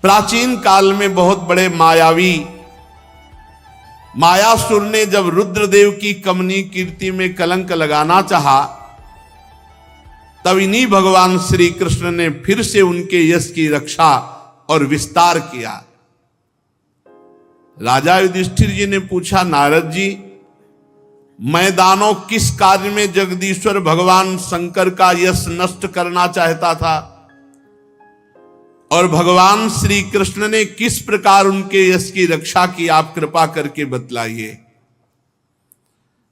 प्राचीन काल में बहुत बड़े मायावी मायासुर ने जब रुद्रदेव की कमनी कीर्ति में कलंक लगाना चाहा, तब इन्हीं भगवान श्री कृष्ण ने फिर से उनके यश की रक्षा और विस्तार किया। राजा युधिष्ठिर जी ने पूछा, नारद जी, मैं दानव किस कार्य में जगदीश्वर भगवान शंकर का यश नष्ट करना चाहता था और भगवान श्री कृष्ण ने किस प्रकार उनके यश की रक्षा की, आप कृपा करके बतलाइए।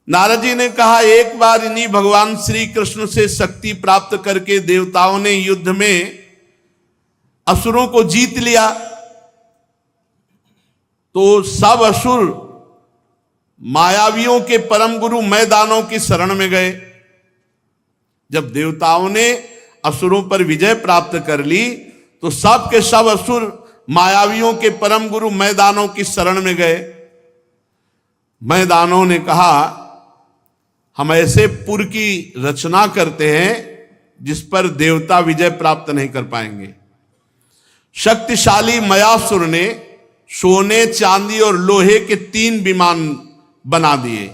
नारद जी ने कहा, एक बार इन्हीं भगवान श्री कृष्ण से शक्ति प्राप्त करके देवताओं ने युद्ध में असुरों को जीत लिया, तो सब असुर मायावियों के परम गुरु मैदानों की शरण में गए। जब देवताओं ने असुरों पर विजय प्राप्त कर ली, तो सब के सब असुर मायावियों के परम गुरु मैदानों की शरण में गए। मैदानों ने कहा, हम ऐसे पुर की रचना करते हैं जिस पर देवता विजय प्राप्त नहीं कर पाएंगे। शक्तिशाली मयासुर ने सोने, चांदी और लोहे के 3 विमान बना दिए।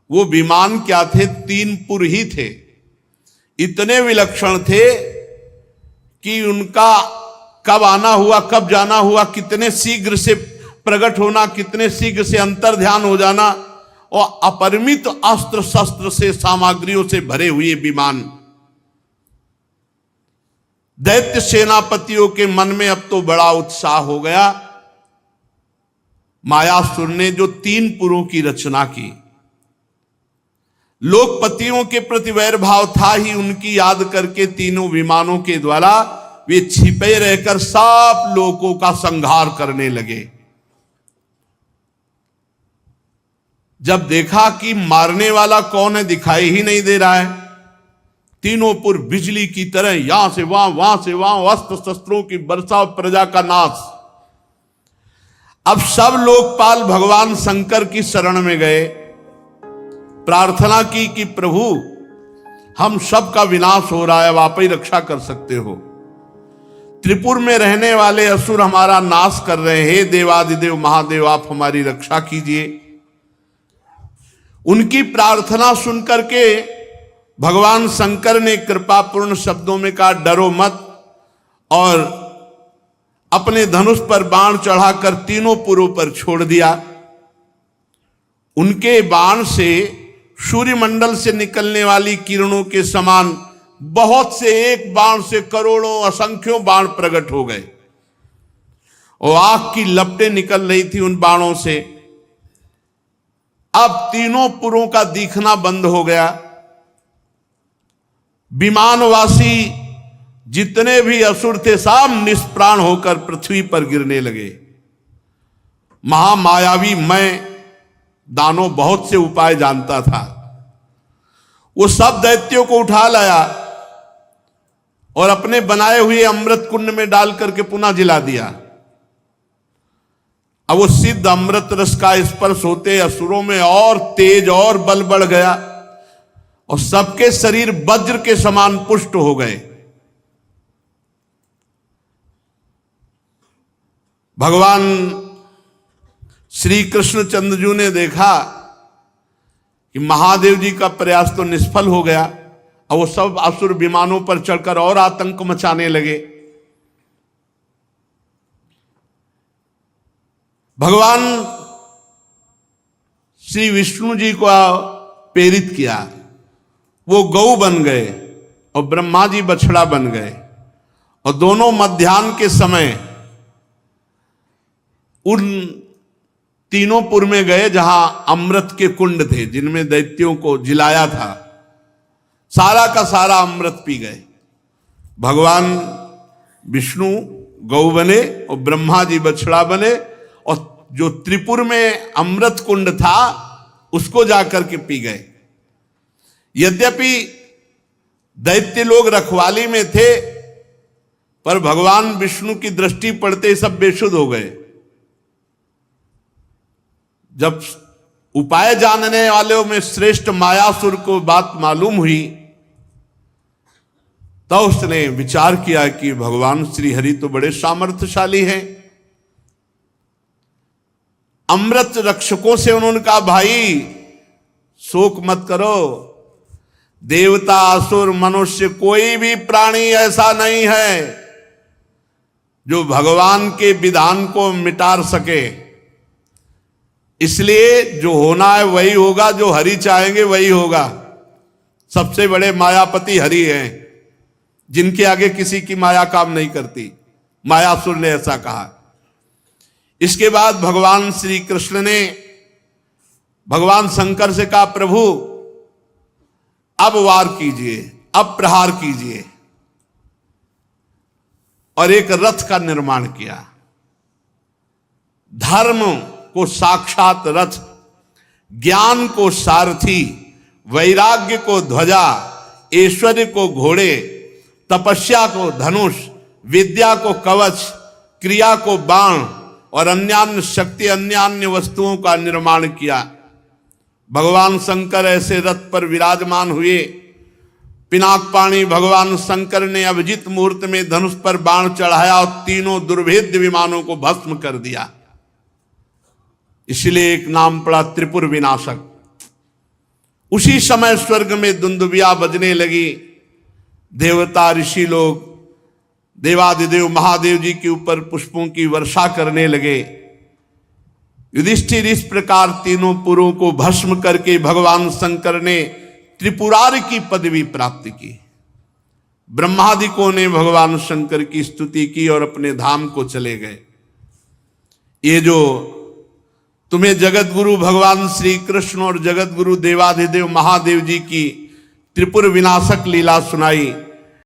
वो विमान क्या थे? 3 पुर ही थे। इतने विलक्षण थे कि उनका कब आना हुआ, कब जाना हुआ, कितने शीघ्र से प्रकट होना, कितने शीघ्र से अंतर ध्यान हो जाना, और अपरिमित अस्त्र शस्त्र से, सामग्रियों से भरे हुए विमान। दैत्य सेनापतियों के मन में अब तो बड़ा उत्साह हो गया। मायासुर ने जो 3 पुरों की रचना की, लोकपतियों के प्रति वैर भाव था ही, उनकी याद करके तीनों विमानों के द्वारा वे छिपे रहकर सब लोगों का संहार करने लगे। जब देखा कि मारने वाला कौन है दिखाई ही नहीं दे रहा है, तीनों पुर बिजली की तरह यहां से वहां, वहां से वहां, अस्त्र शस्त्रों की वर्षा और प्रजा का नाश। अब सब लोकपाल भगवान शंकर की शरण में गए, प्रार्थना की कि प्रभु, हम सब का विनाश हो रहा है, अब आप ही रक्षा कर सकते हो। त्रिपुर में रहने वाले असुर हमारा नाश कर रहे हैं, हे देवादिदेव महादेव, आप हमारी रक्षा कीजिए। उनकी प्रार्थना सुनकर के भगवान शंकर ने कृपापूर्ण शब्दों में कहा, डरो मत, और अपने धनुष पर बाण चढ़ाकर तीनों पुरों पर छोड़ दिया। उनके बाण से सूर्यमंडल से निकलने वाली किरणों के समान बहुत से, एक बाण से करोड़ों, असंख्यों बाण प्रकट हो गए, और आग की लपटें निकल रही थी उन बाणों से। अब तीनों पुरों का दिखना बंद हो गया। विमानवासी जितने भी असुर थे सब निष्प्राण होकर पृथ्वी पर गिरने लगे। महामायावी मैं दानव बहुत से उपाय जानता था, वो सब दैत्यों को उठा लाया और अपने बनाए हुए अमृत कुंड में डाल करके पुनः जिला दिया। अब वो सिद्ध अमृत रस का स्पर्श होते असुरों में और तेज और बल बढ़ गया, और सबके शरीर वज्र के समान पुष्ट हो गए। भगवान श्री कृष्णचंद्र ने देखा कि महादेव जी का प्रयास तो निष्फल हो गया, और वो सब असुर विमानों पर चढ़कर और आतंक मचाने लगे। भगवान श्री विष्णु जी को प्रेरित किया, वो गौ बन गए और ब्रह्मा जी बछड़ा बन गए, और दोनों मध्याह्न के समय उन तीनों पुर में गए जहां अमृत के कुंड थे, जिनमें दैत्यों को जिलाया था। सारा का सारा अमृत पी गए। भगवान विष्णु गौ बने और ब्रह्मा जी बछड़ा बने, और जो त्रिपुर में अमृत कुंड था उसको जाकर के पी गए। यद्यपि दैत्य लोग रखवाली में थे, पर भगवान विष्णु की दृष्टि पड़ते ही सब बेसुध हो गए। जब उपाय जानने वालों में श्रेष्ठ मायासुर को बात मालूम हुई, तो उसने विचार किया कि भगवान श्री हरि तो बड़े सामर्थ्यशाली हैं। अमृत रक्षकों से उन्होंने कहा, भाई शोक मत करो, देवता असुर मनुष्य कोई भी प्राणी ऐसा नहीं है जो भगवान के विधान को मिटा सके। इसलिए जो होना है वही होगा, जो हरि चाहेंगे वही होगा। सबसे बड़े मायापति हरि हैं, जिनके आगे किसी की माया काम नहीं करती। मायासुर ने ऐसा कहा। इसके बाद भगवान श्री कृष्ण ने भगवान शंकर से कहा, प्रभु अब वार कीजिए, अब प्रहार कीजिए। और एक रथ का निर्माण किया। धर्म को साक्षात रथ, ज्ञान को सारथी, वैराग्य को ध्वजा, ऐश्वर्य को घोड़े, तपस्या को धनुष, विद्या को कवच, क्रिया को बाण और अन्यान्य शक्ति अन्यान्य वस्तुओं का निर्माण किया। भगवान शंकर ऐसे रथ पर विराजमान हुए। पिनाकपाणी भगवान शंकर ने अभिजीत मुहूर्त में धनुष पर बाण चढ़ाया और तीनों दुर्भेद्य विमानों को भस्म कर दिया। इसलिए एक नाम पड़ा त्रिपुर विनाशक। उसी समय स्वर्ग में दुंदुबिया बजने लगी। देवता ऋषि लोग देवादिदेव महादेव जी के ऊपर पुष्पों की वर्षा करने लगे। युधिष्ठिर इस प्रकार तीनों पुरों को भस्म करके भगवान शंकर ने त्रिपुरारि की पदवी प्राप्त की। ब्रह्मादिकों ने भगवान शंकर की स्तुति की और अपने धाम को चले गए। ये जो तुम्हें जगत गुरु भगवान श्री कृष्ण और जगत गुरु देवाधिदेव महादेव जी की त्रिपुर विनाशक लीला सुनाई,